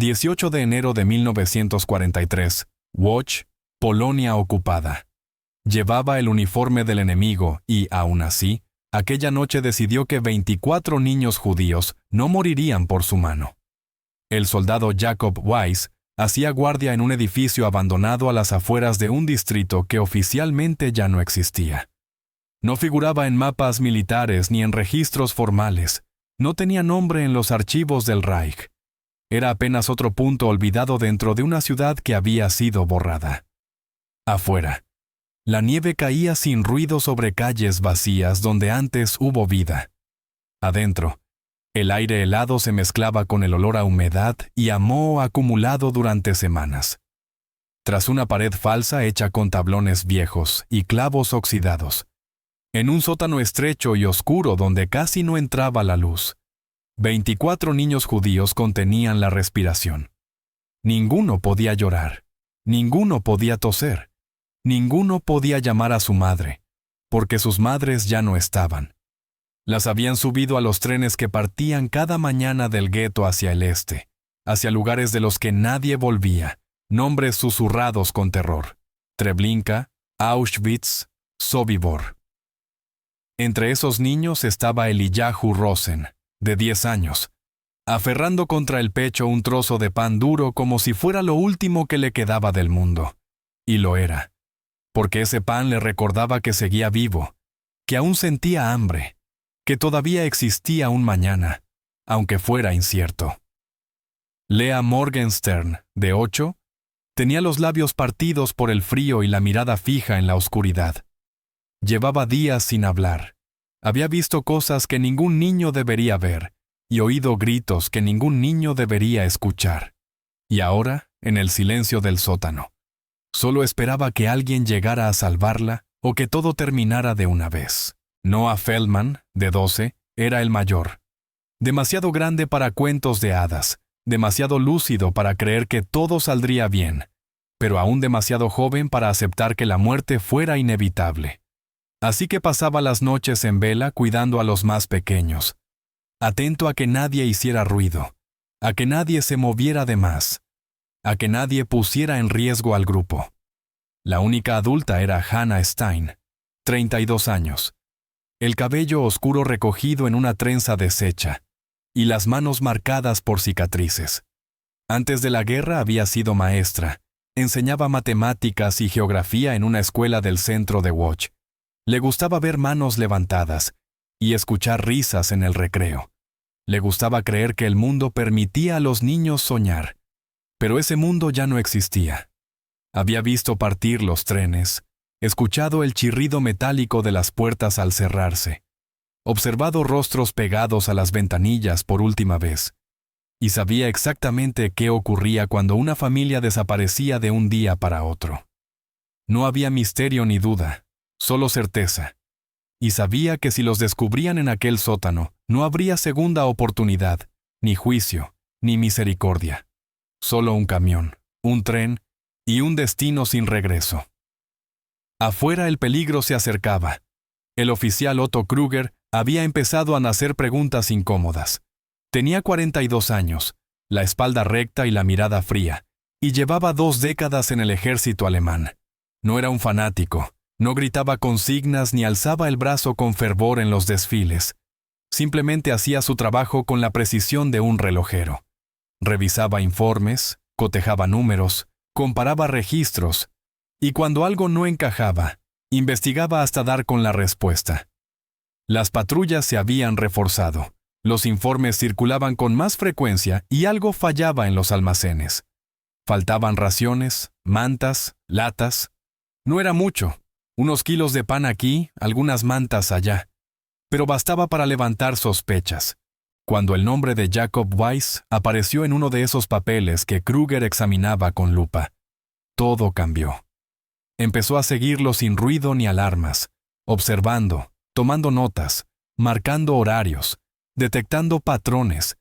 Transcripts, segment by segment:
18 de enero de 1943. Łódź, Polonia ocupada. Llevaba el uniforme del enemigo y, aún así, aquella noche decidió que 24 niños judíos no morirían por su mano. El soldado Jacob Weiss hacía guardia en un edificio abandonado a las afueras de un distrito que oficialmente ya no existía. No figuraba en mapas militares ni en registros formales. No tenía nombre en los archivos del Reich. Era apenas otro punto olvidado dentro de una ciudad que había sido borrada. Afuera, la nieve caía sin ruido sobre calles vacías donde antes hubo vida. Adentro, el aire helado se mezclaba con el olor a humedad y a moho acumulado durante semanas. Tras una pared falsa hecha con tablones viejos y clavos oxidados, en un sótano estrecho y oscuro donde casi no entraba la luz, 24 niños judíos contenían la respiración. Ninguno podía llorar, ninguno podía toser, ninguno podía llamar a su madre, porque sus madres ya no estaban. Las habían subido a los trenes que partían cada mañana del gueto hacia el este, hacia lugares de los que nadie volvía, nombres susurrados con terror: Treblinka, Auschwitz, Sobibor. Entre esos niños estaba Eliyahu Rosen, de 10 años, aferrando contra el pecho un trozo de pan duro como si fuera lo último que le quedaba del mundo. Y lo era, porque ese pan le recordaba que seguía vivo, que aún sentía hambre, que todavía existía un mañana, aunque fuera incierto. Lea Morgenstern, de 8, tenía los labios partidos por el frío y la mirada fija en la oscuridad. Llevaba días sin hablar. Había visto cosas que ningún niño debería ver y oído gritos que ningún niño debería escuchar. Y ahora, en el silencio del sótano, solo esperaba que alguien llegara a salvarla o que todo terminara de una vez. Noah Feldman, de 12, era el mayor. Demasiado grande para cuentos de hadas, demasiado lúcido para creer que todo saldría bien, pero aún demasiado joven para aceptar que la muerte fuera inevitable. Así que pasaba las noches en vela cuidando a los más pequeños, atento a que nadie hiciera ruido, a que nadie se moviera de más, a que nadie pusiera en riesgo al grupo. La única adulta era Hannah Stein, 32 años, el cabello oscuro recogido en una trenza deshecha y las manos marcadas por cicatrices. Antes de la guerra había sido maestra, enseñaba matemáticas y geografía en una escuela del centro de Łódź. Le gustaba ver manos levantadas y escuchar risas en el recreo. Le gustaba creer que el mundo permitía a los niños soñar, pero ese mundo ya no existía. Había visto partir los trenes, escuchado el chirrido metálico de las puertas al cerrarse, observado rostros pegados a las ventanillas por última vez, y sabía exactamente qué ocurría cuando una familia desaparecía de un día para otro. No había misterio ni duda, solo certeza. Y sabía que si los descubrían en aquel sótano, no habría segunda oportunidad, ni juicio, ni misericordia. Solo un camión, un tren y un destino sin regreso. Afuera el peligro se acercaba. El oficial Otto Kruger había empezado a hacer preguntas incómodas. Tenía 42 años, la espalda recta y la mirada fría, y llevaba 2 décadas en el ejército alemán. No era un fanático. No gritaba consignas ni alzaba el brazo con fervor en los desfiles. Simplemente hacía su trabajo con la precisión de un relojero. Revisaba informes, cotejaba números, comparaba registros, y cuando algo no encajaba, investigaba hasta dar con la respuesta. Las patrullas se habían reforzado, los informes circulaban con más frecuencia y algo fallaba en los almacenes. Faltaban raciones, mantas, latas. No era mucho. Unos kilos de pan aquí, algunas mantas allá. Pero bastaba para levantar sospechas, cuando el nombre de Jacob Weiss apareció en uno de esos papeles que Kruger examinaba con lupa. Todo cambió. Empezó a seguirlo sin ruido ni alarmas, observando, tomando notas, marcando horarios, detectando patrones,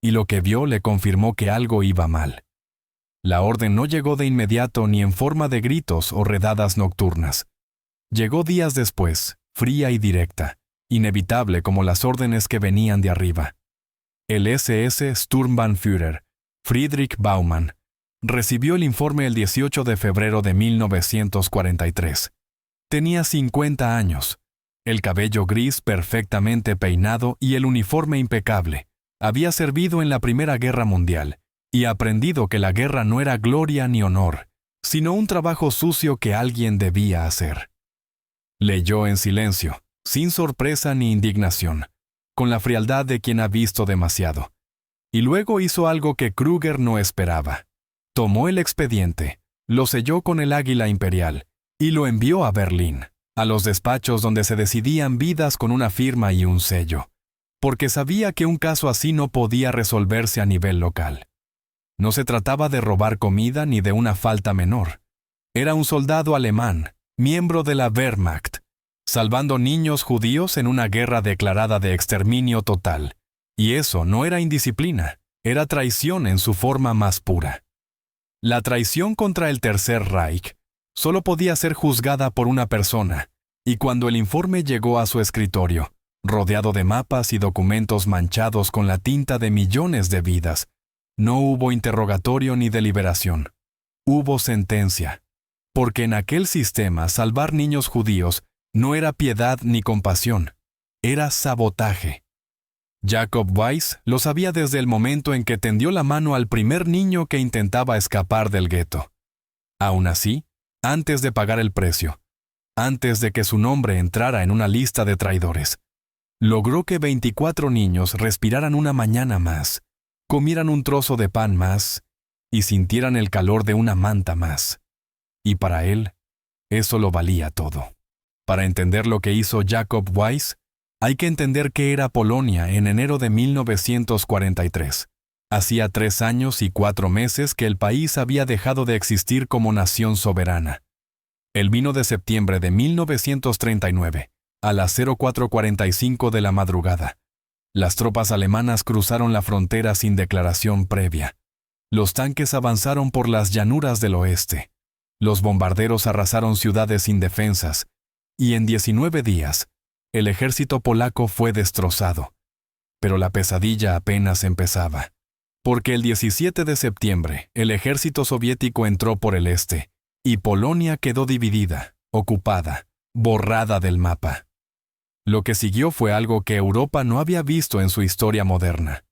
y lo que vio le confirmó que algo iba mal. La orden no llegó de inmediato ni en forma de gritos o redadas nocturnas. Llegó días después, fría y directa, inevitable como las órdenes que venían de arriba. El SS Sturmbannführer Friedrich Baumann, recibió el informe el 18 de febrero de 1943. Tenía 50 años, el cabello gris perfectamente peinado y el uniforme impecable. Había servido en la Primera Guerra Mundial y aprendido que la guerra no era gloria ni honor, sino un trabajo sucio que alguien debía hacer. Leyó en silencio, sin sorpresa ni indignación, con la frialdad de quien ha visto demasiado. Y luego hizo algo que Krüger no esperaba. Tomó el expediente, lo selló con el águila imperial y lo envió a Berlín, a los despachos donde se decidían vidas con una firma y un sello, porque sabía que un caso así no podía resolverse a nivel local. No se trataba de robar comida ni de una falta menor. Era un soldado alemán, miembro de la Wehrmacht, salvando niños judíos en una guerra declarada de exterminio total. Y eso no era indisciplina, era traición en su forma más pura. La traición contra el Tercer Reich solo podía ser juzgada por una persona, y cuando el informe llegó a su escritorio, rodeado de mapas y documentos manchados con la tinta de millones de vidas, no hubo interrogatorio ni deliberación. Hubo sentencia, porque en aquel sistema salvar niños judíos no era piedad ni compasión, era sabotaje. Jacob Weiss lo sabía desde el momento en que tendió la mano al primer niño que intentaba escapar del gueto. Aún así, antes de pagar el precio, antes de que su nombre entrara en una lista de traidores, logró que 24 niños respiraran una mañana más, comieran un trozo de pan más y sintieran el calor de una manta más. Y para él, eso lo valía todo. Para entender lo que hizo Jacob Weiss, hay que entender qué era Polonia en enero de 1943. Hacía 3 años y 4 meses que el país había dejado de existir como nación soberana. El 1 de septiembre de 1939, a las 04:45 de la madrugada, las tropas alemanas cruzaron la frontera sin declaración previa. Los tanques avanzaron por las llanuras del oeste. Los bombarderos arrasaron ciudades indefensas, y en 19 días, el ejército polaco fue destrozado. Pero la pesadilla apenas empezaba, porque el 17 de septiembre el ejército soviético entró por el este, y Polonia quedó dividida, ocupada, borrada del mapa. Lo que siguió fue algo que Europa no había visto en su historia moderna.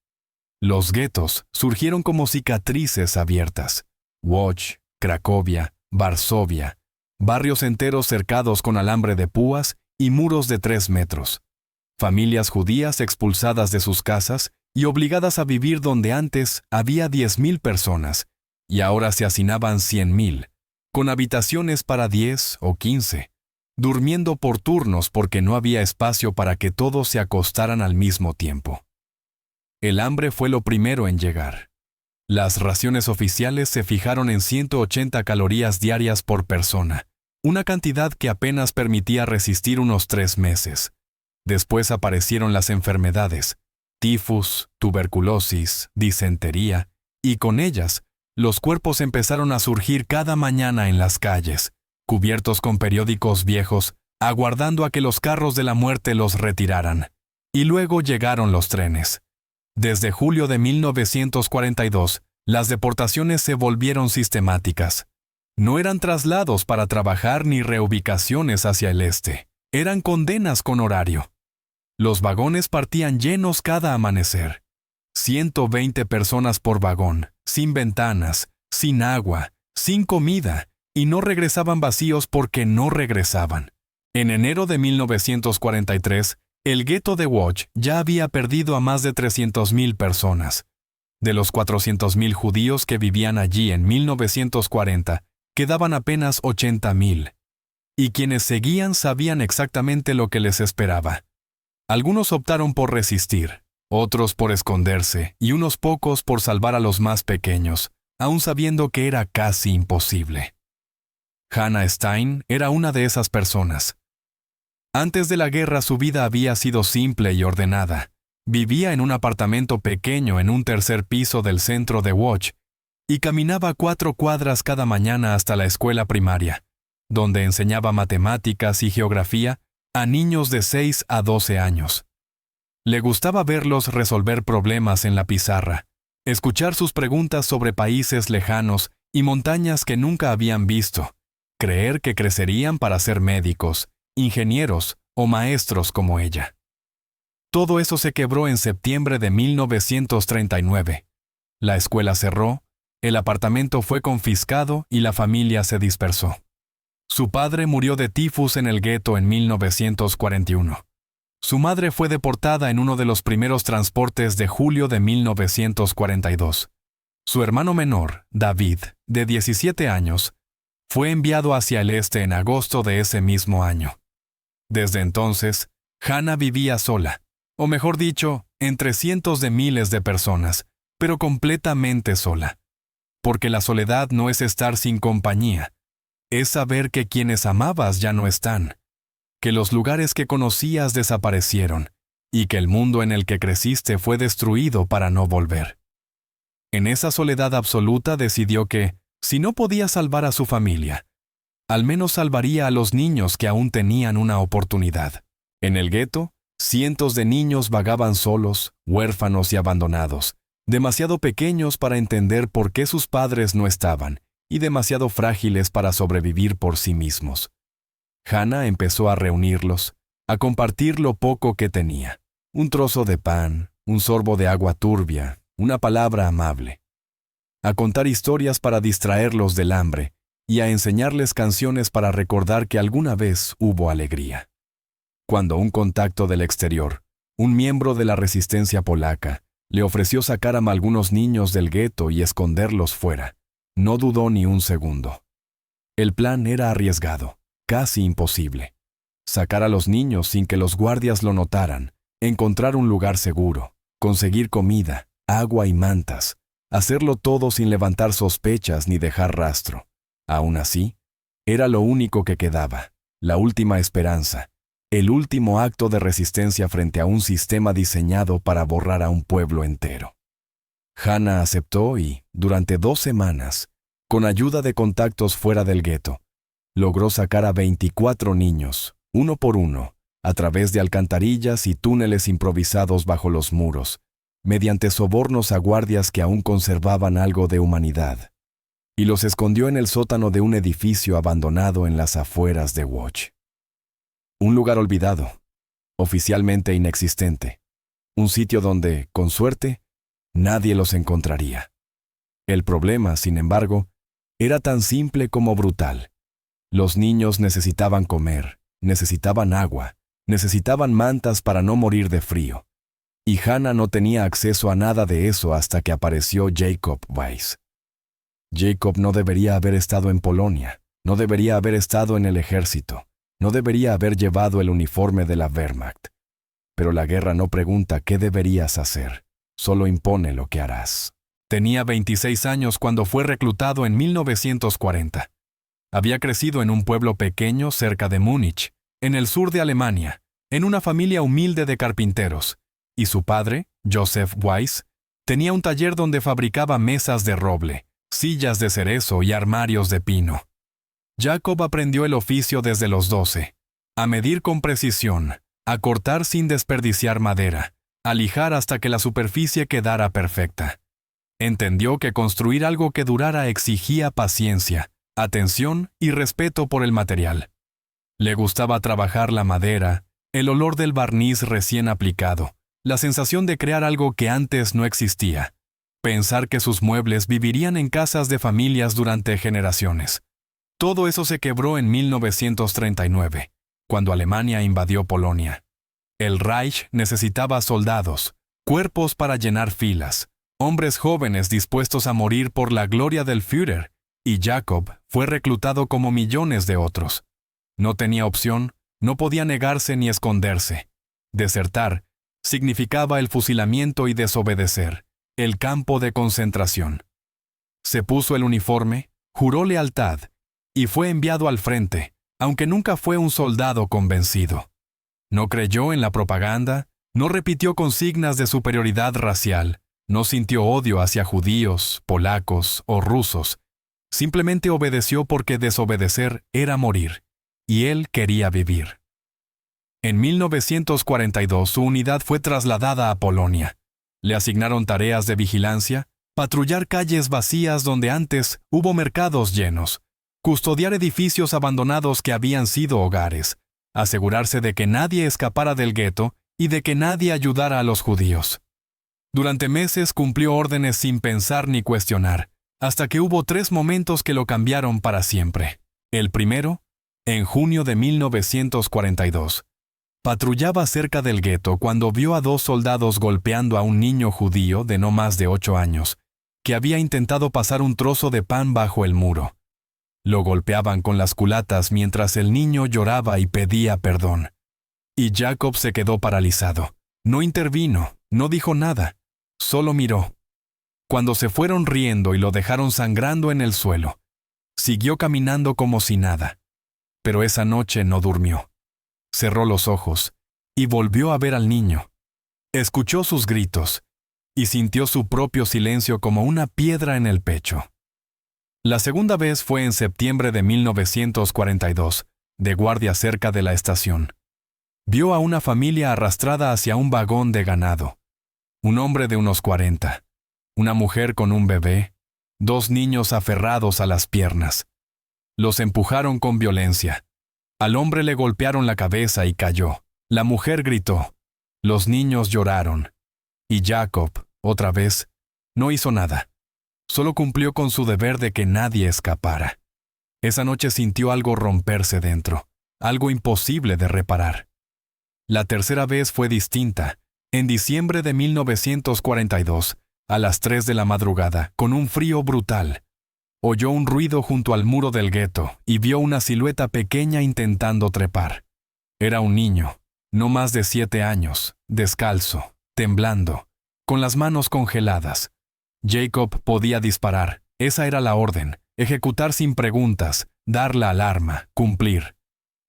Los guetos surgieron como cicatrices abiertas. Łódź, Cracovia, Varsovia, barrios enteros cercados con alambre de púas y muros de 3 metros. Familias judías expulsadas de sus casas y obligadas a vivir donde antes había 10.000 personas, y ahora se hacinaban 100.000, con habitaciones para 10 o 15. Durmiendo por turnos porque no había espacio para que todos se acostaran al mismo tiempo. El hambre fue lo primero en llegar. Las raciones oficiales se fijaron en 180 calorías diarias por persona, una cantidad que apenas permitía resistir unos 3 meses. Después aparecieron las enfermedades, tifus, tuberculosis, disentería, y con ellas, los cuerpos empezaron a surgir cada mañana en las calles, cubiertos con periódicos viejos, aguardando a que los carros de la muerte los retiraran. Y luego llegaron los trenes. Desde julio de 1942, las deportaciones se volvieron sistemáticas. No eran traslados para trabajar ni reubicaciones hacia el este. Eran condenas con horario. Los vagones partían llenos cada amanecer. 120 personas por vagón, sin ventanas, sin agua, sin comida, y no regresaban vacíos porque no regresaban. En enero de 1943, el gueto de Łódź ya había perdido a más de 300.000 personas. De los 400.000 judíos que vivían allí en 1940, quedaban apenas 80.000. Y quienes seguían sabían exactamente lo que les esperaba. Algunos optaron por resistir, otros por esconderse y unos pocos por salvar a los más pequeños, aun sabiendo que era casi imposible. Hannah Stein era una de esas personas. Antes de la guerra su vida había sido simple y ordenada. Vivía en un apartamento pequeño en un 3er piso del centro de Łódź y caminaba 4 cuadras cada mañana hasta la escuela primaria, donde enseñaba matemáticas y geografía a niños de 6 a 12 años. Le gustaba verlos resolver problemas en la pizarra, Escuchar sus preguntas sobre países lejanos y montañas que nunca habían visto. Creer que crecerían para ser médicos, ingenieros o maestros como ella. Todo eso se quebró en septiembre de 1939. La escuela cerró, el apartamento fue confiscado y la familia se dispersó. Su padre murió de tifus en el gueto en 1941. Su madre fue deportada en uno de los primeros transportes de julio de 1942. Su hermano menor, David, de 17 años, fue enviado hacia el este en agosto de ese mismo año. Desde entonces, Hannah vivía sola, o mejor dicho, entre cientos de miles de personas, pero completamente sola. Porque la soledad no es estar sin compañía, es saber que quienes amabas ya no están, que los lugares que conocías desaparecieron, y que el mundo en el que creciste fue destruido para no volver. En esa soledad absoluta decidió que, si no podía salvar a su familia, al menos salvaría a los niños que aún tenían una oportunidad. En el gueto, cientos de niños vagaban solos, huérfanos y abandonados, demasiado pequeños para entender por qué sus padres no estaban, y demasiado frágiles para sobrevivir por sí mismos. Hannah empezó a reunirlos, a compartir lo poco que tenía. Un trozo de pan, un sorbo de agua turbia, una palabra amable. A contar historias para distraerlos del hambre y a enseñarles canciones para recordar que alguna vez hubo alegría. Cuando un contacto del exterior, un miembro de la resistencia polaca, le ofreció sacar a algunos niños del gueto y esconderlos fuera, no dudó ni un segundo. El plan era arriesgado, casi imposible. Sacar a los niños sin que los guardias lo notaran, encontrar un lugar seguro, conseguir comida, agua y mantas, hacerlo todo sin levantar sospechas ni dejar rastro. Aún así, era lo único que quedaba, la última esperanza, el último acto de resistencia frente a un sistema diseñado para borrar a un pueblo entero. Hannah aceptó y, durante 2 semanas, con ayuda de contactos fuera del gueto, logró sacar a 24 niños, uno por uno, a través de alcantarillas y túneles improvisados bajo los muros, mediante sobornos a guardias que aún conservaban algo de humanidad, y los escondió en el sótano de un edificio abandonado en las afueras de Łódź. Un lugar olvidado, oficialmente inexistente, un sitio donde, con suerte, nadie los encontraría. El problema, sin embargo, era tan simple como brutal. Los niños necesitaban comer, necesitaban agua, necesitaban mantas para no morir de frío. Y Hannah no tenía acceso a nada de eso hasta que apareció Jacob Weiss. Jacob no debería haber estado en Polonia, no debería haber estado en el ejército, no debería haber llevado el uniforme de la Wehrmacht. Pero la guerra no pregunta qué deberías hacer, solo impone lo que harás. Tenía 26 años cuando fue reclutado en 1940. Había crecido en un pueblo pequeño cerca de Múnich, en el sur de Alemania, en una familia humilde de carpinteros, y su padre, Joseph Weiss, tenía un taller donde fabricaba mesas de roble, sillas de cerezo y armarios de pino. Jacob aprendió el oficio desde los 12, a medir con precisión, a cortar sin desperdiciar madera, a lijar hasta que la superficie quedara perfecta. Entendió que construir algo que durara exigía paciencia, atención y respeto por el material. Le gustaba trabajar la madera, el olor del barniz recién aplicado, la sensación de crear algo que antes no existía, pensar que sus muebles vivirían en casas de familias durante generaciones. Todo eso se quebró en 1939, cuando Alemania invadió Polonia. El Reich necesitaba soldados, cuerpos para llenar filas, hombres jóvenes dispuestos a morir por la gloria del Führer, y Jacob fue reclutado como millones de otros. No tenía opción, no podía negarse ni esconderse. Desertar significaba el fusilamiento y desobedecer, el campo de concentración. Se puso el uniforme, juró lealtad, y fue enviado al frente, aunque nunca fue un soldado convencido. No creyó en la propaganda, no repitió consignas de superioridad racial, no sintió odio hacia judíos, polacos o rusos. Simplemente obedeció porque desobedecer era morir, y él quería vivir. En 1942 su unidad fue trasladada a Polonia. Le asignaron tareas de vigilancia, patrullar calles vacías donde antes hubo mercados llenos, custodiar edificios abandonados que habían sido hogares, asegurarse de que nadie escapara del gueto y de que nadie ayudara a los judíos. Durante meses cumplió órdenes sin pensar ni cuestionar, hasta que hubo 3 momentos que lo cambiaron para siempre. El primero, en junio de 1942. Patrullaba cerca del gueto cuando vio a 2 soldados golpeando a un niño judío de no más de 8 años, que había intentado pasar un trozo de pan bajo el muro. Lo golpeaban con las culatas mientras el niño lloraba y pedía perdón. Y Jacob se quedó paralizado. No intervino, no dijo nada, solo miró. Cuando se fueron riendo y lo dejaron sangrando en el suelo, siguió caminando como si nada. Pero esa noche no durmió. Cerró los ojos y volvió a ver al niño. Escuchó sus gritos y sintió su propio silencio como una piedra en el pecho. La segunda vez fue en septiembre de 1942, de guardia cerca de la estación. Vio a una familia arrastrada hacia un vagón de ganado. Un hombre de unos 40, una mujer con un bebé, 2 niños aferrados a las piernas. Los empujaron con violencia. Al hombre le golpearon la cabeza y cayó. La mujer gritó. Los niños lloraron. Y Jacob, otra vez, no hizo nada. Solo cumplió con su deber de que nadie escapara. Esa noche sintió algo romperse dentro, algo imposible de reparar. La tercera vez fue distinta, en diciembre de 1942, a las 3 de la madrugada, con un frío brutal. Oyó un ruido junto al muro del gueto y vio una silueta pequeña intentando trepar. Era un niño, no más de 7 años, descalzo, temblando, con las manos congeladas. Jacob podía disparar, esa era la orden, ejecutar sin preguntas, dar la alarma, cumplir.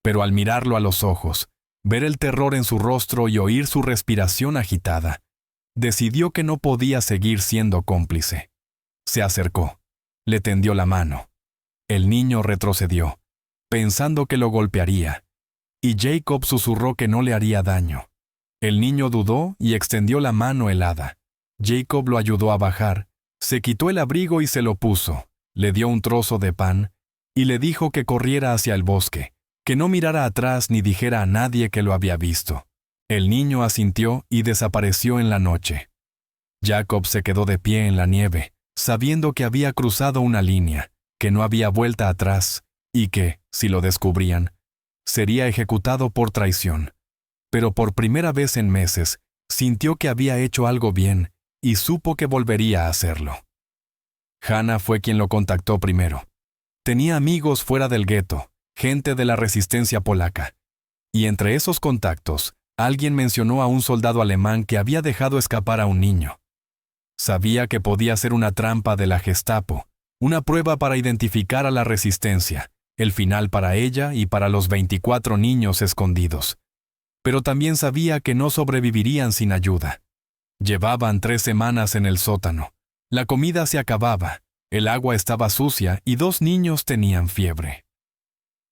Pero al mirarlo a los ojos, ver el terror en su rostro y oír su respiración agitada, decidió que no podía seguir siendo cómplice. Se acercó, le tendió la mano. El niño retrocedió, pensando que lo golpearía, y Jacob susurró que no le haría daño. El niño dudó y extendió la mano helada. Jacob lo ayudó a bajar, se quitó el abrigo y se lo puso, le dio un trozo de pan y le dijo que corriera hacia el bosque, que no mirara atrás ni dijera a nadie que lo había visto. El niño asintió y desapareció en la noche. Jacob se quedó de pie en la nieve, sabiendo que había cruzado una línea, que no había vuelta atrás y que, si lo descubrían, sería ejecutado por traición. Pero por primera vez en meses, sintió que había hecho algo bien y supo que volvería a hacerlo. Hannah fue quien lo contactó primero. Tenía amigos fuera del gueto, gente de la resistencia polaca. Y entre esos contactos, alguien mencionó a un soldado alemán que había dejado escapar a un niño. Sabía que podía ser una trampa de la Gestapo, una prueba para identificar a la resistencia, el final para ella y para los 24 niños escondidos. Pero también sabía que no sobrevivirían sin ayuda. Llevaban 3 semanas en el sótano. La comida se acababa, el agua estaba sucia y 2 niños tenían fiebre.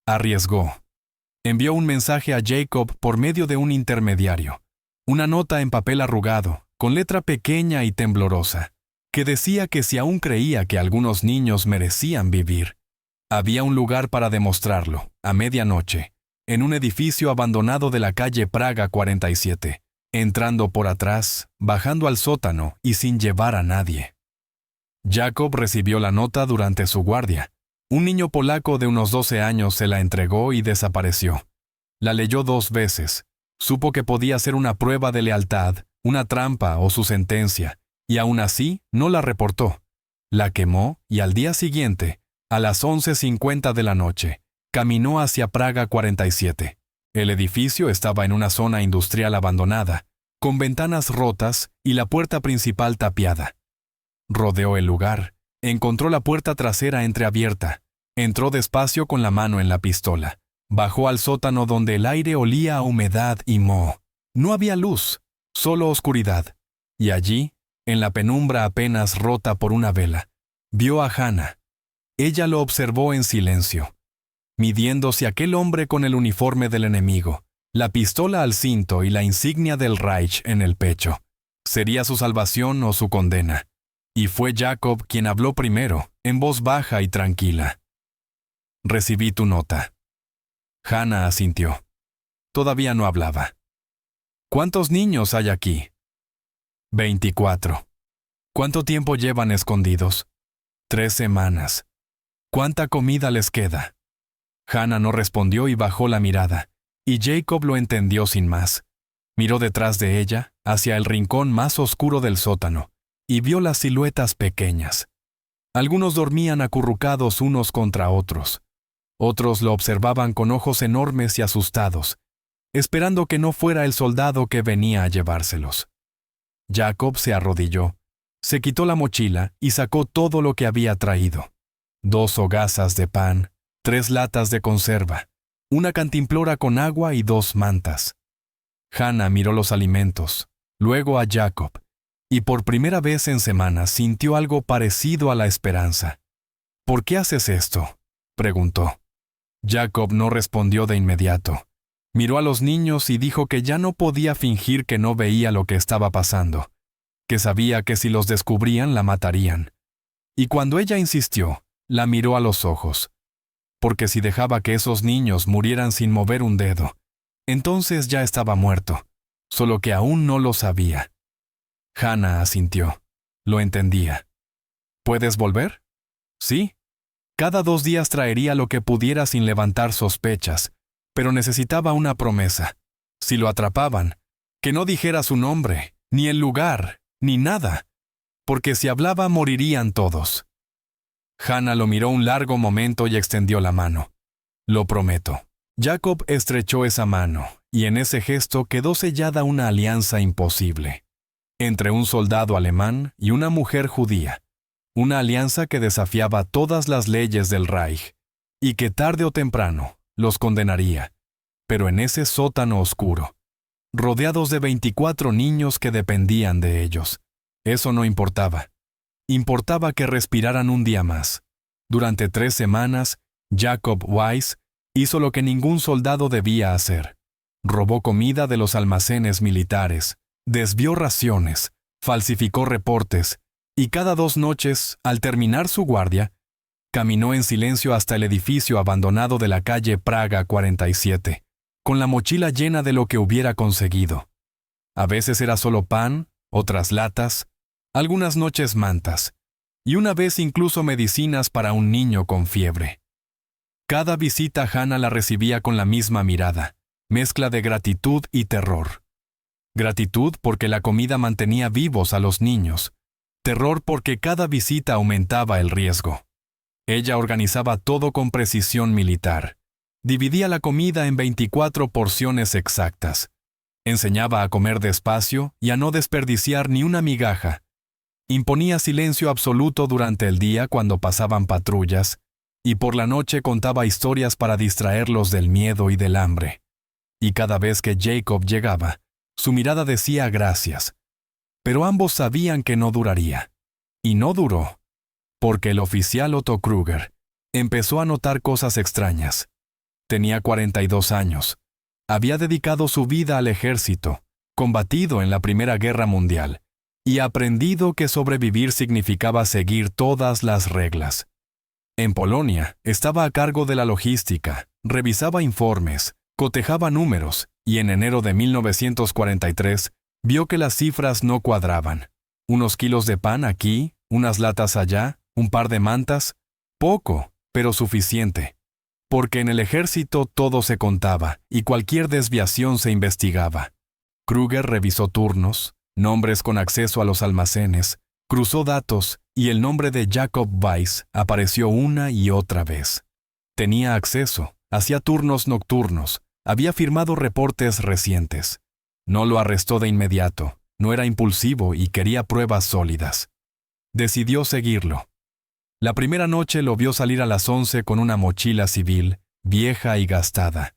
Arriesgó. Envió un mensaje a Jacob por medio de un intermediario, una nota en papel arrugado, con letra pequeña y temblorosa, que decía que si aún creía que algunos niños merecían vivir, había un lugar para demostrarlo, a medianoche, en un edificio abandonado de la calle Praga 47, entrando por atrás, bajando al sótano y sin llevar a nadie. Jacob recibió la nota durante su guardia. Un niño polaco de unos 12 años se la entregó y desapareció. La leyó 2 veces. Supo que podía ser una prueba de lealtad, una trampa o su sentencia, y aún así no la reportó. La quemó y al día siguiente, a las 11:50 de la noche, caminó hacia Praga 47. El edificio estaba en una zona industrial abandonada, con ventanas rotas y la puerta principal tapiada. Rodeó el lugar, encontró la puerta trasera entreabierta, entró despacio con la mano en la pistola, bajó al sótano donde el aire olía a humedad y moho. No había luz, solo oscuridad, y allí, en la penumbra apenas rota por una vela, vio a Hannah. Ella lo observó en silencio, midiendo si aquel hombre con el uniforme del enemigo, la pistola al cinto y la insignia del Reich en el pecho, sería su salvación o su condena. Y fue Jacob quien habló primero, en voz baja y tranquila. «Recibí tu nota». Hannah asintió. Todavía no hablaba. «¿Cuántos niños hay aquí?» 24. «¿Cuánto tiempo llevan escondidos?» 3 semanas. «¿Cuánta comida les queda?» Hannah no respondió y bajó la mirada, y Jacob lo entendió sin más. Miró detrás de ella, hacia el rincón más oscuro del sótano, y vio las siluetas pequeñas. Algunos dormían acurrucados unos contra otros. Otros lo observaban con ojos enormes y asustados, esperando que no fuera el soldado que venía a llevárselos. Jacob se arrodilló, se quitó la mochila y sacó todo lo que había traído. 2 hogazas de pan, 3 latas de conserva, una cantimplora con agua y 2 mantas. Hannah miró los alimentos, luego a Jacob, y por primera vez en semanas sintió algo parecido a la esperanza. «¿Por qué haces esto?», preguntó. Jacob no respondió de inmediato. Miró a los niños y dijo que ya no podía fingir que no veía lo que estaba pasando, que sabía que si los descubrían la matarían. Y cuando ella insistió, la miró a los ojos, porque si dejaba que esos niños murieran sin mover un dedo, entonces ya estaba muerto, solo que aún no lo sabía. Hannah asintió. Lo entendía. «¿Puedes volver?» «Sí». Cada 2 días traería lo que pudiera sin levantar sospechas, pero necesitaba una promesa. Si lo atrapaban, que no dijera su nombre, ni el lugar, ni nada, porque si hablaba morirían todos. Hannah lo miró un largo momento y extendió la mano. «Lo prometo». Jacob estrechó esa mano, y en ese gesto quedó sellada una alianza imposible. Entre un soldado alemán y una mujer judía. Una alianza que desafiaba todas las leyes del Reich, y que tarde o temprano los condenaría, pero en ese sótano oscuro, rodeados de 24 niños que dependían de ellos. Eso no importaba. Importaba que respiraran un día más. Durante 3 semanas, Jacob Weiss hizo lo que ningún soldado debía hacer. Robó comida de los almacenes militares, desvió raciones, falsificó reportes, y cada 2 noches, al terminar su guardia, caminó en silencio hasta el edificio abandonado de la calle Praga 47, con la mochila llena de lo que hubiera conseguido. A veces era solo pan, otras latas, algunas noches mantas, y una vez incluso medicinas para un niño con fiebre. Cada visita Hannah la recibía con la misma mirada, mezcla de gratitud y terror. Gratitud porque la comida mantenía vivos a los niños. Terror porque cada visita aumentaba el riesgo. Ella organizaba todo con precisión militar. Dividía la comida en 24 porciones exactas. Enseñaba a comer despacio y a no desperdiciar ni una migaja. Imponía silencio absoluto durante el día cuando pasaban patrullas, y por la noche contaba historias para distraerlos del miedo y del hambre. Y cada vez que Jacob llegaba, su mirada decía gracias. Pero ambos sabían que no duraría. Y no duró, porque el oficial Otto Kruger empezó a notar cosas extrañas. Tenía 42 años. Había dedicado su vida al ejército, combatido en la Primera Guerra Mundial, y aprendido que sobrevivir significaba seguir todas las reglas. En Polonia, estaba a cargo de la logística, revisaba informes, cotejaba números, y en enero de 1943 vio que las cifras no cuadraban. Unos kilos de pan aquí, unas latas allá, un par de mantas. Poco, pero suficiente. Porque en el ejército todo se contaba y cualquier desviación se investigaba. Kruger revisó turnos, nombres con acceso a los almacenes, cruzó datos y el nombre de Jacob Weiss apareció una y otra vez. Tenía acceso, hacía turnos nocturnos, había firmado reportes recientes. No lo arrestó de inmediato, no era impulsivo y quería pruebas sólidas. Decidió seguirlo. La primera noche lo vio salir a las 11 con una mochila civil, vieja y gastada.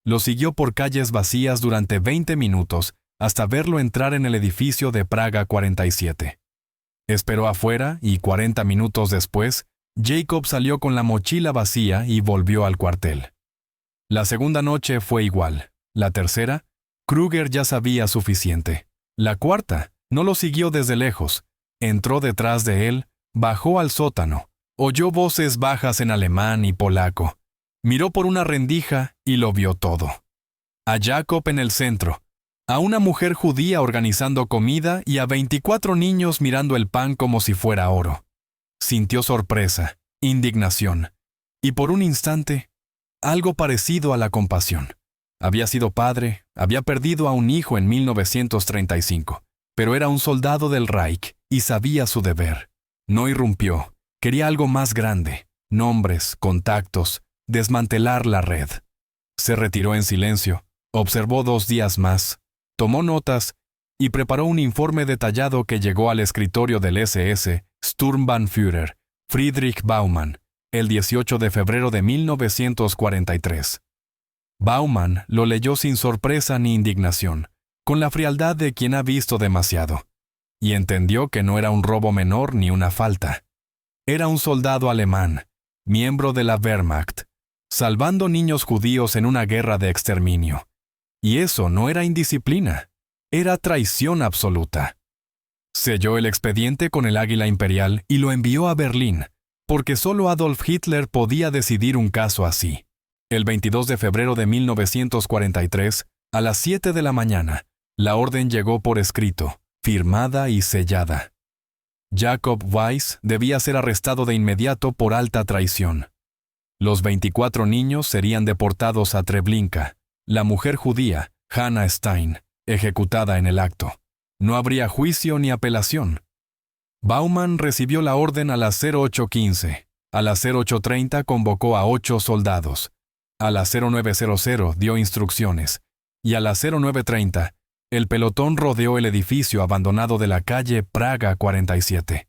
Lo siguió por calles vacías durante 20 minutos hasta verlo entrar en el edificio de Praga 47. Esperó afuera y 40 minutos después, Jacob salió con la mochila vacía y volvió al cuartel. La segunda noche fue igual. La tercera, Kruger ya sabía suficiente. La cuarta, no lo siguió desde lejos, entró detrás de él, bajó al sótano, oyó voces bajas en alemán y polaco, miró por una rendija y lo vio todo. A Jacob en el centro, a una mujer judía organizando comida y a 24 niños mirando el pan como si fuera oro. Sintió sorpresa, indignación, y por un instante, algo parecido a la compasión. Había sido padre, había perdido a un hijo en 1935, pero era un soldado del Reich y sabía su deber. No irrumpió, quería algo más grande, nombres, contactos, desmantelar la red. Se retiró en silencio, observó 2 días más, tomó notas y preparó un informe detallado que llegó al escritorio del SS Sturmbannführer Friedrich Baumann el 18 de febrero de 1943. Baumann lo leyó sin sorpresa ni indignación, con la frialdad de quien ha visto demasiado, y entendió que no era un robo menor ni una falta. Era un soldado alemán, miembro de la Wehrmacht, salvando niños judíos en una guerra de exterminio. Y eso no era indisciplina, era traición absoluta. Selló el expediente con el águila imperial y lo envió a Berlín, porque solo Adolf Hitler podía decidir un caso así. El 22 de febrero de 1943, a las 7 de la mañana, la orden llegó por escrito, firmada y sellada. Jacob Weiss debía ser arrestado de inmediato por alta traición. Los 24 niños serían deportados a Treblinka. La mujer judía, Hannah Stein, ejecutada en el acto. No habría juicio ni apelación. Baumann recibió la orden a las 08:15. A las 08:30 convocó a 8 soldados. A las 09:00 dio instrucciones. Y a las 09:30, el pelotón rodeó el edificio abandonado de la calle Praga 47.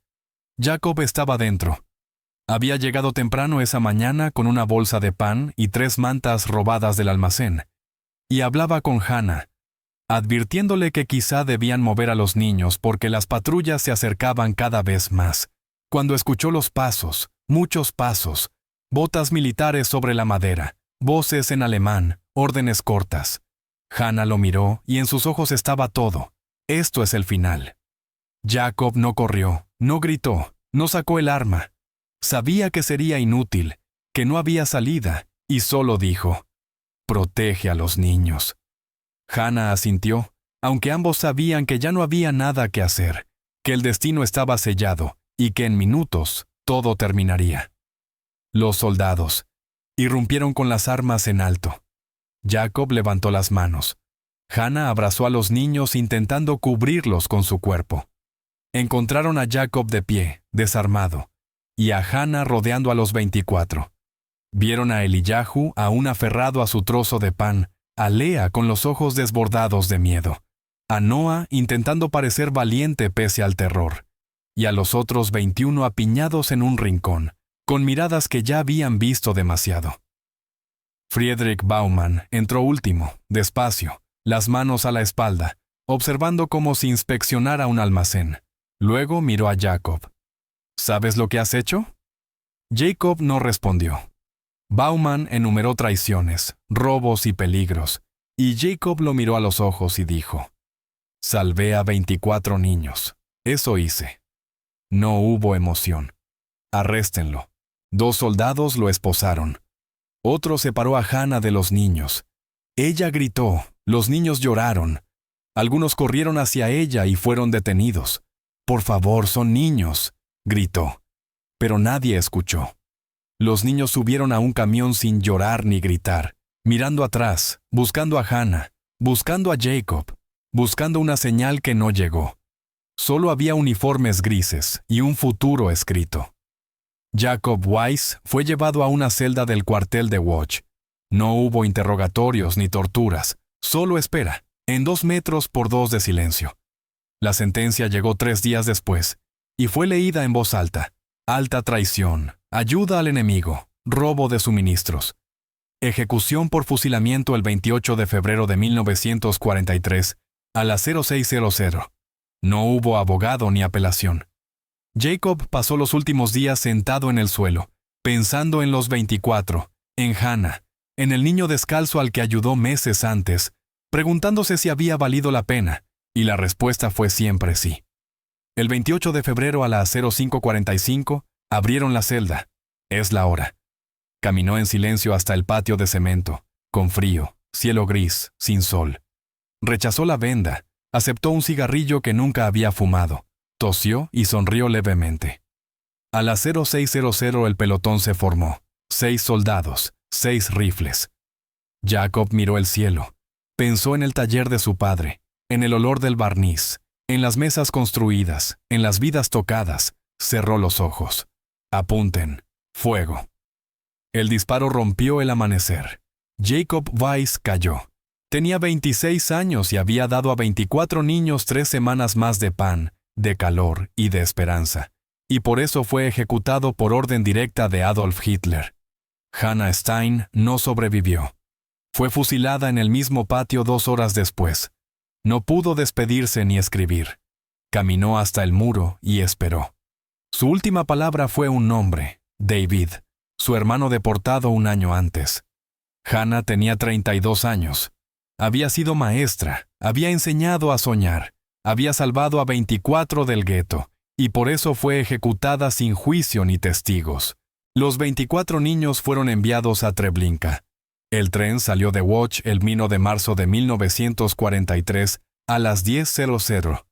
Jacob estaba dentro. Había llegado temprano esa mañana con una bolsa de pan y 3 mantas robadas del almacén. Y hablaba con Hannah, advirtiéndole que quizá debían mover a los niños porque las patrullas se acercaban cada vez más. Cuando escuchó los pasos, muchos pasos, botas militares sobre la madera, voces en alemán, órdenes cortas. Hannah lo miró y en sus ojos estaba todo. Esto es el final. Jacob no corrió, no gritó, no sacó el arma. Sabía que sería inútil, que no había salida, y solo dijo: «Protege a los niños». Hannah asintió, aunque ambos sabían que ya no había nada que hacer, que el destino estaba sellado y que en minutos todo terminaría. Los soldados irrumpieron con las armas en alto. Jacob levantó las manos. Hannah abrazó a los niños intentando cubrirlos con su cuerpo. Encontraron a Jacob de pie, desarmado, y a Hannah rodeando a los 24. Vieron a Eliyahu aún aferrado a su trozo de pan, a Lea con los ojos desbordados de miedo, a Noah intentando parecer valiente pese al terror, y a los otros 21 apiñados en un rincón, con miradas que ya habían visto demasiado. Friedrich Baumann entró último, despacio, las manos a la espalda, observando como si inspeccionara un almacén. Luego miró a Jacob. «¿Sabes lo que has hecho?» Jacob no respondió. Baumann enumeró traiciones, robos y peligros, y Jacob lo miró a los ojos y dijo: «Salvé a 24 niños. Eso hice». No hubo emoción. «Arréstenlo». 2 soldados lo esposaron. Otro separó a Hannah de los niños. Ella gritó, los niños lloraron. Algunos corrieron hacia ella y fueron detenidos. «Por favor, son niños», gritó. Pero nadie escuchó. Los niños subieron a un camión sin llorar ni gritar, mirando atrás, buscando a Hannah, buscando a Jacob, buscando una señal que no llegó. Solo había uniformes grises y un futuro escrito. Jacob Weiss fue llevado a una celda del cuartel de Watch. No hubo interrogatorios ni torturas, solo espera, en 2 metros por 2 de silencio. La sentencia llegó 3 días después, y fue leída en voz alta. Alta traición, ayuda al enemigo, robo de suministros. Ejecución por fusilamiento el 28 de febrero de 1943, a las 06:00. No hubo abogado ni apelación. Jacob pasó los últimos días sentado en el suelo, pensando en los 24, en Hannah, en el niño descalzo al que ayudó meses antes, preguntándose si había valido la pena, y la respuesta fue siempre sí. El 28 de febrero a las 05:45 abrieron la celda. Es la hora. Caminó en silencio hasta el patio de cemento, con frío, cielo gris, sin sol. Rechazó la venda, aceptó un cigarrillo que nunca había fumado, tosió y sonrió levemente. A las 06:00 el pelotón se formó. 6 soldados, 6 rifles. Jacob miró el cielo. Pensó en el taller de su padre, en el olor del barniz, en las mesas construidas, en las vidas tocadas. Cerró los ojos. Apunten. Fuego. El disparo rompió el amanecer. Jacob Weiss cayó. Tenía 26 años y había dado a 24 niños 3 semanas más de pan, de calor y de esperanza, y por eso fue ejecutado por orden directa de Adolf Hitler. Hannah Stein no sobrevivió. Fue fusilada en el mismo patio 2 horas después. No pudo despedirse ni escribir. Caminó hasta el muro y esperó. Su última palabra fue un nombre, David, su hermano deportado un año antes. Hannah tenía 32 años. Había sido maestra, había enseñado a soñar, había salvado a 24 del gueto, y por eso fue ejecutada sin juicio ni testigos. Los 24 niños fueron enviados a Treblinka. El tren salió de Łódź el 1 de marzo de 1943 a las 10:00.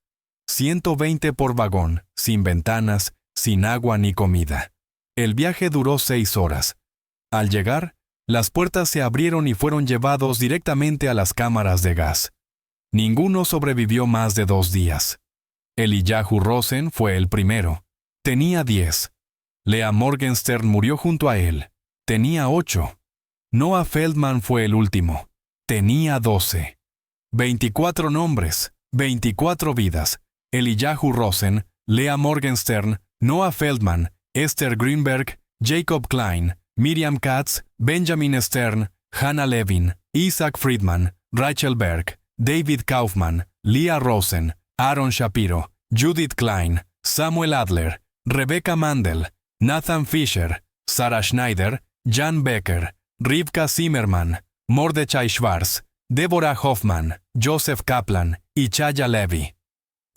120 por vagón, sin ventanas, sin agua ni comida. El viaje duró 6 horas. Al llegar, las puertas se abrieron y fueron llevados directamente a las cámaras de gas. Ninguno sobrevivió más de 2 días. Eliyahu Rosen fue el primero. Tenía 10. Lea Morgenstern murió junto a él. Tenía 8. Noah Feldman fue el último. Tenía 12. 24 nombres, 24 vidas. Eliyahu Rosen, Lea Morgenstern, Noah Feldman, Esther Greenberg, Jacob Klein, Miriam Katz, Benjamin Stern, Hannah Levin, Isaac Friedman, Rachel Berg, David Kaufman, Leah Rosen, Aaron Shapiro, Judith Klein, Samuel Adler, Rebecca Mandel, Nathan Fisher, Sarah Schneider, Jan Becker, Rivka Zimmerman, Mordechai Schwarz, Deborah Hoffman, Joseph Kaplan y Chaya Levy.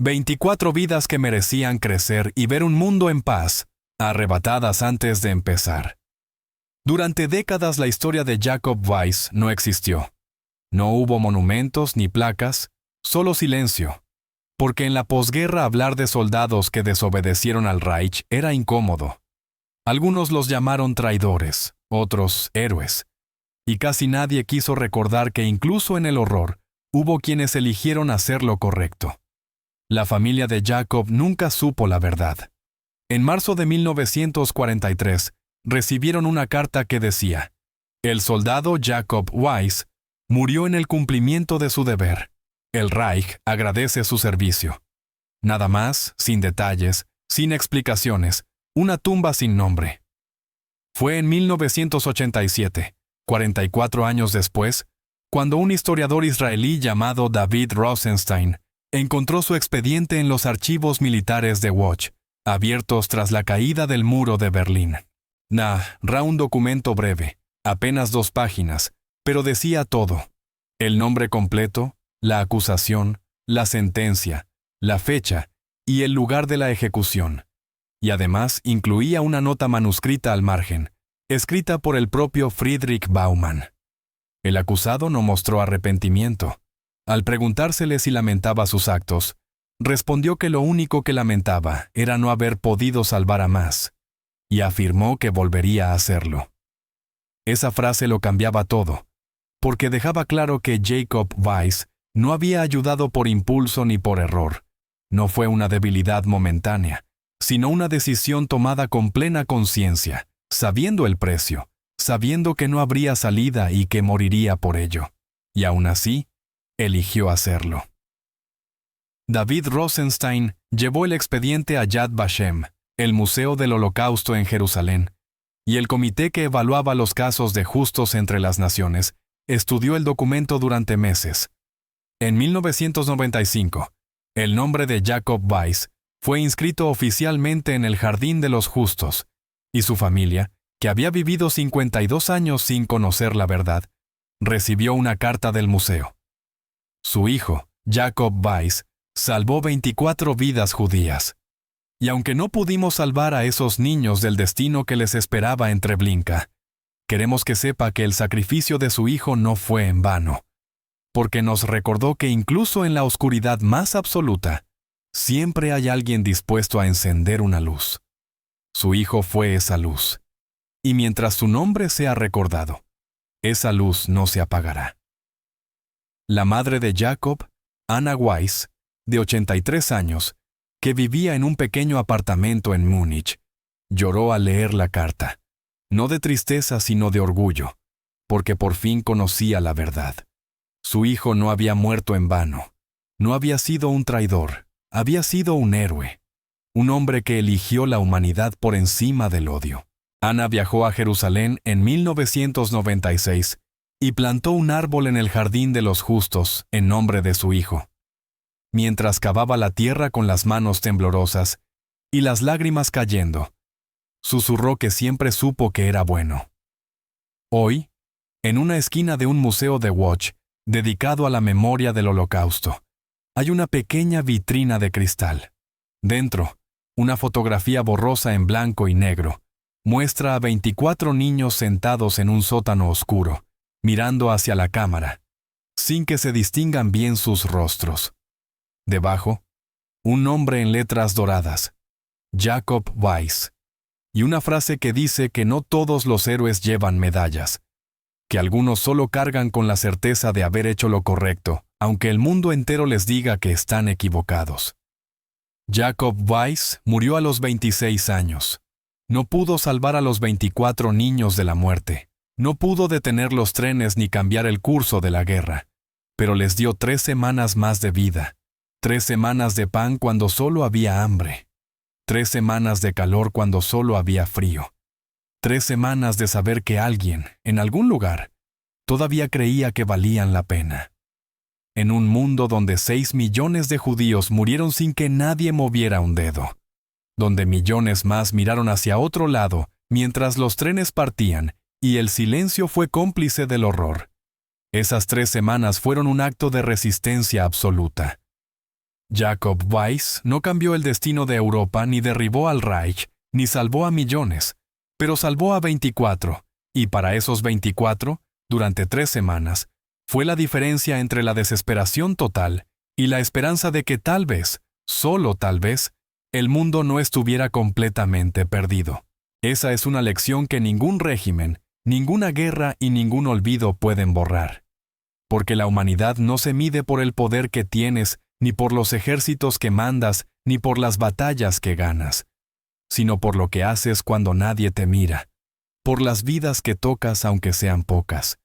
24 vidas que merecían crecer y ver un mundo en paz, arrebatadas antes de empezar. Durante décadas la historia de Jacob Weiss no existió. No hubo monumentos ni placas, solo silencio. Porque en la posguerra hablar de soldados que desobedecieron al Reich era incómodo. Algunos los llamaron traidores, otros héroes. Y casi nadie quiso recordar que incluso en el horror, hubo quienes eligieron hacer lo correcto. La familia de Jacob nunca supo la verdad. En marzo de 1943, recibieron una carta que decía: el soldado Jacob Weiss murió en el cumplimiento de su deber. El Reich agradece su servicio. Nada más, sin detalles, sin explicaciones, una tumba sin nombre. Fue en 1987, 44 años después, cuando un historiador israelí llamado David Rosenstein encontró su expediente en los archivos militares de Łódź, abiertos tras la caída del muro de Berlín. Narra un documento breve, apenas 2 páginas, pero decía todo. El nombre completo, la acusación, la sentencia, la fecha y el lugar de la ejecución. Y además incluía una nota manuscrita al margen, escrita por el propio Friedrich Baumann. El acusado no mostró arrepentimiento. Al preguntársele si lamentaba sus actos, respondió que lo único que lamentaba era no haber podido salvar a más, y afirmó que volvería a hacerlo. Esa frase lo cambiaba todo, porque dejaba claro que Jacob Weiss no había ayudado por impulso ni por error. No fue una debilidad momentánea, sino una decisión tomada con plena conciencia, sabiendo el precio, sabiendo que no habría salida y que moriría por ello. Y aún así, eligió hacerlo. David Rosenstein llevó el expediente a Yad Vashem, el Museo del Holocausto en Jerusalén, y el comité que evaluaba los casos de justos entre las naciones estudió el documento durante meses. En 1995, el nombre de Jacob Weiss fue inscrito oficialmente en el Jardín de los Justos, y su familia, que había vivido 52 años sin conocer la verdad, recibió una carta del museo. Su hijo, Jacob Weiss, salvó 24 vidas judías. Y aunque no pudimos salvar a esos niños del destino que les esperaba en Treblinka, queremos que sepa que el sacrificio de su hijo no fue en vano, porque nos recordó que incluso en la oscuridad más absoluta, siempre hay alguien dispuesto a encender una luz. Su hijo fue esa luz, y mientras su nombre sea recordado, esa luz no se apagará. La madre de Jacob, Anna Weiss, de 83 años, que vivía en un pequeño apartamento en Múnich, lloró al leer la carta, no de tristeza sino de orgullo, porque por fin conocía la verdad. Su hijo no había muerto en vano, no había sido un traidor, había sido un héroe, un hombre que eligió la humanidad por encima del odio. Ana viajó a Jerusalén en 1996 y plantó un árbol en el jardín de los justos en nombre de su hijo. Mientras cavaba la tierra con las manos temblorosas y las lágrimas cayendo, susurró que siempre supo que era bueno. Hoy, en una esquina de un museo de Łódź dedicado a la memoria del Holocausto, hay una pequeña vitrina de cristal. Dentro, una fotografía borrosa en blanco y negro muestra a 24 niños sentados en un sótano oscuro, mirando hacia la cámara, sin que se distingan bien sus rostros. Debajo, un nombre en letras doradas, Jacob Weiss, y una frase que dice que no todos los héroes llevan medallas, que algunos solo cargan con la certeza de haber hecho lo correcto, aunque el mundo entero les diga que están equivocados. Jacob Weiss murió a los 26 años. No pudo salvar a los 24 niños de la muerte. No pudo detener los trenes ni cambiar el curso de la guerra, pero les dio 3 semanas más de vida, 3 semanas de pan cuando solo había hambre, 3 semanas de calor cuando solo había frío, 3 semanas de saber que alguien, en algún lugar, todavía creía que valían la pena. En un mundo donde 6 millones de judíos murieron sin que nadie moviera un dedo, donde millones más miraron hacia otro lado mientras los trenes partían y el silencio fue cómplice del horror. Esas 3 semanas fueron un acto de resistencia absoluta. Jacob Weiss no cambió el destino de Europa ni derribó al Reich, ni salvó a millones, pero salvó a 24, y para esos 24, durante 3 semanas, fue la diferencia entre la desesperación total y la esperanza de que tal vez, solo tal vez, el mundo no estuviera completamente perdido. Esa es una lección que ningún régimen, ninguna guerra y ningún olvido pueden borrar. Porque la humanidad no se mide por el poder que tienes, ni por los ejércitos que mandas, ni por las batallas que ganas, sino por lo que haces cuando nadie te mira, por las vidas que tocas aunque sean pocas,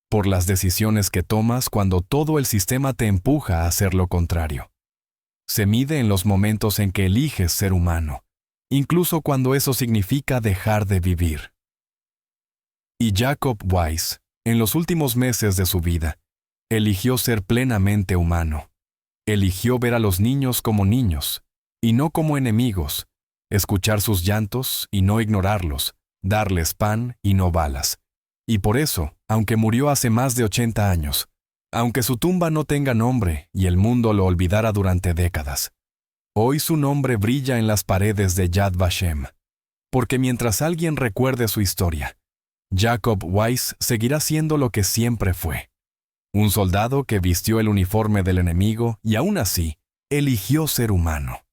por las decisiones que tomas cuando todo el sistema te empuja a hacer lo contrario. Se mide en los momentos en que eliges ser humano, incluso cuando eso significa dejar de vivir. Y Jacob Weiss, en los últimos meses de su vida, eligió ser plenamente humano. Eligió ver a los niños como niños, y no como enemigos, escuchar sus llantos y no ignorarlos, darles pan y no balas. Y por eso, aunque murió hace más de 80 años, aunque su tumba no tenga nombre y el mundo lo olvidara durante décadas, hoy su nombre brilla en las paredes de Yad Vashem, porque mientras alguien recuerde su historia, Jacob Weiss seguirá siendo lo que siempre fue. Un soldado que vistió el uniforme del enemigo y aún así eligió ser humano.